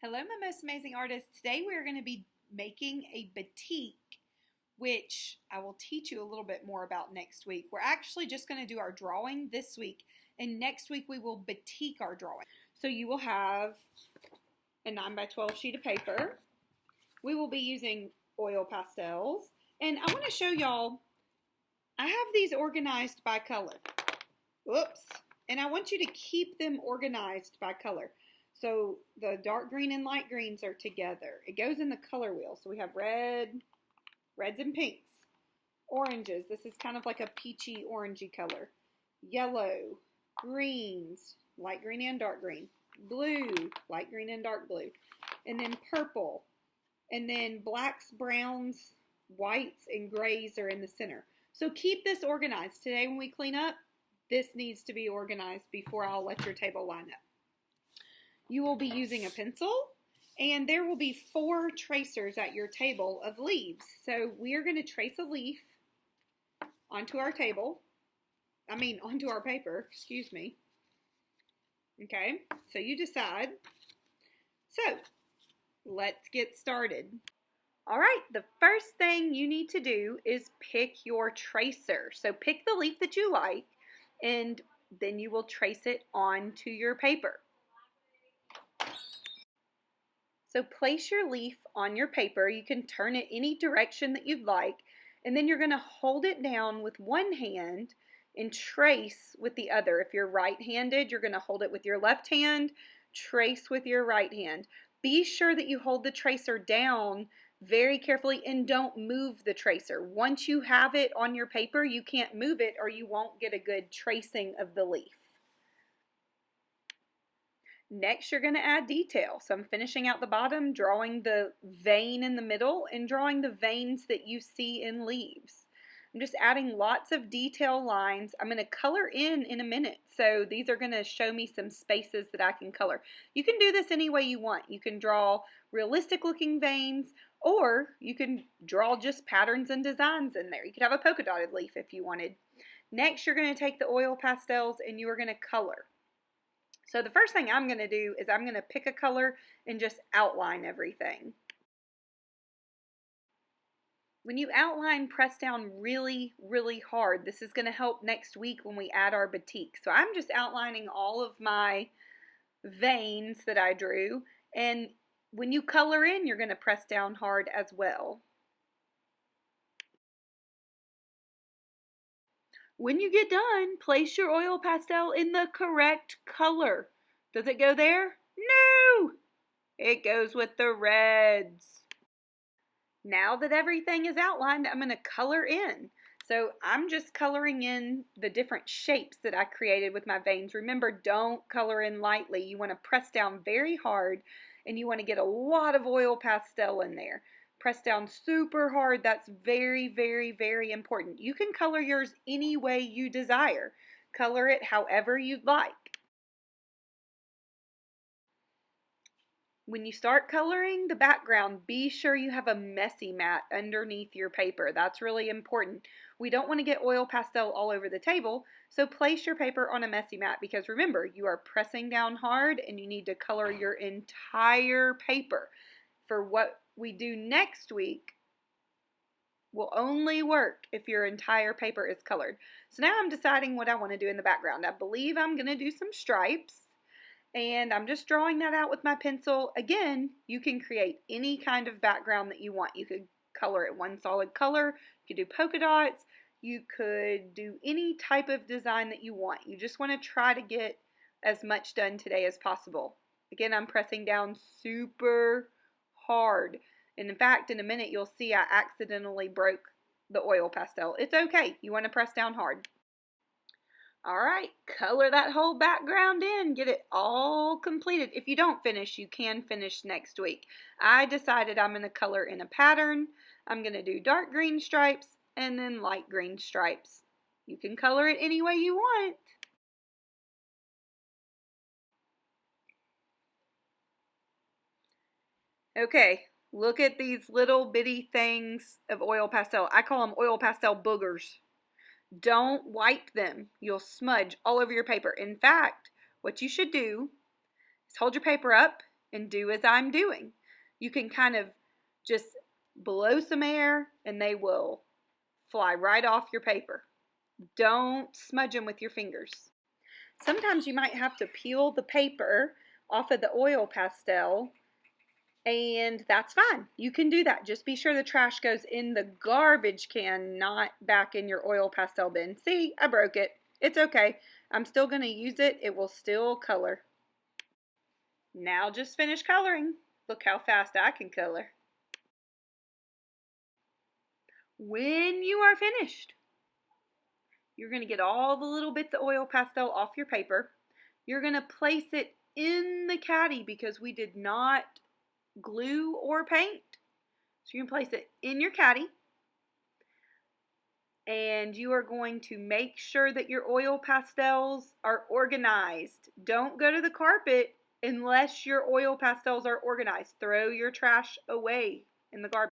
Hello, my most amazing artists. Today we are going to be making a batik, which I will teach you a little bit more about next week. We're actually just going to do our drawing this week, and next week we will batik our drawing. So you will have a 9 by 12 sheet of paper. We will be using oil pastels, and I want to show y'all, I have these organized by color. Whoops. And I want you to keep them organized by color. So the dark green and light greens are together. It goes in the color wheel. So we have reds and pinks, oranges. This is kind of like a peachy orangey color. Yellow, greens, light green and dark green. Blue, light green and dark blue. And then purple. And then blacks, browns, whites, and grays are in the center. So keep this organized. Today when we clean up, this needs to be organized before I'll let your table line up. You will be using a pencil, and there will be 4 tracers at your table of leaves. So we are going to trace a leaf onto our table. Onto our paper, excuse me. Okay, so you decide. So let's get started. All right, the first thing you need to do is pick your tracer. So pick the leaf that you like, and then you will trace it onto your paper. So place your leaf on your paper. You can turn it any direction that you'd like, and then you're going to hold it down with one hand and trace with the other. If you're right-handed, you're going to hold it with your left hand, trace with your right hand. Be sure that you hold the tracer down very carefully and don't move the tracer. Once you have it on your paper, you can't move it or you won't get a good tracing of the leaf. Next, you're going to add detail. So I'm finishing out the bottom, drawing the vein in the middle, and drawing the veins that you see in leaves. I'm just adding lots of detail lines. I'm going to color in a minute. So these are going to show me some spaces that I can color. You can do this any way you want. You can draw realistic looking veins, or you can draw just patterns and designs in there. You could have a polka dotted leaf if you wanted. Next, you're going to take the oil pastels and you are going to color. So the first thing I'm going to do is I'm going to pick a color and just outline everything. When you outline, press down really, really hard. This is going to help next week when we add our batik. So I'm just outlining all of my veins that I drew, and when you color in, you're going to press down hard as well. When you get done, place your oil pastel in the correct color. Does it go there? No! It goes with the reds. Now that everything is outlined, I'm going to color in. So I'm just coloring in the different shapes that I created with my veins. Remember, don't color in lightly. You want to press down very hard, and you want to get a lot of oil pastel in there. Press down super hard. That's very, very, very important. You can color yours any way you desire. Color it however you'd like. When you start coloring the background, be sure you have a messy mat underneath your paper. That's really important. We don't want to get oil pastel all over the table, so place your paper on a messy mat, because remember, you are pressing down hard and you need to color your entire paper. For what we do next week will only work if your entire paper is colored. So now I'm deciding what I want to do in the background. I believe I'm going to do some stripes, and I'm just drawing that out with my pencil. Again, you can create any kind of background that you want. You could color it one solid color, you could do polka dots, you could do any type of design that you want. You just want to try to get as much done today as possible. Again, I'm pressing down super hard. And in fact, in a minute, you'll see I accidentally broke the oil pastel. It's okay. You want to press down hard. All right, color that whole background in. Get it all completed. If you don't finish, you can finish next week. I decided I'm going to color in a pattern. I'm going to do dark green stripes and then light green stripes. You can color it any way you want. Okay, look at these little bitty things of oil pastel. I call them oil pastel boogers. Don't wipe them. You'll smudge all over your paper. In fact, what you should do is hold your paper up and do as I'm doing. You can kind of just blow some air and they will fly right off your paper. Don't smudge them with your fingers. Sometimes you might have to peel the paper off of the oil pastel, and that's fine. You can do that. Just be sure the trash goes in the garbage can, not back in your oil pastel bin. See, I broke it. It's okay. I'm still going to use it. It will still color. Now just finish coloring. Look how fast I can color. When you are finished, you're going to get all the little bits of oil pastel off your paper. You're going to place it in the caddy because we did not glue or paint. So you're going to place it in your caddy. And you are going to make sure that your oil pastels are organized. Don't go to the carpet unless your oil pastels are organized. Throw your trash away in the garbage.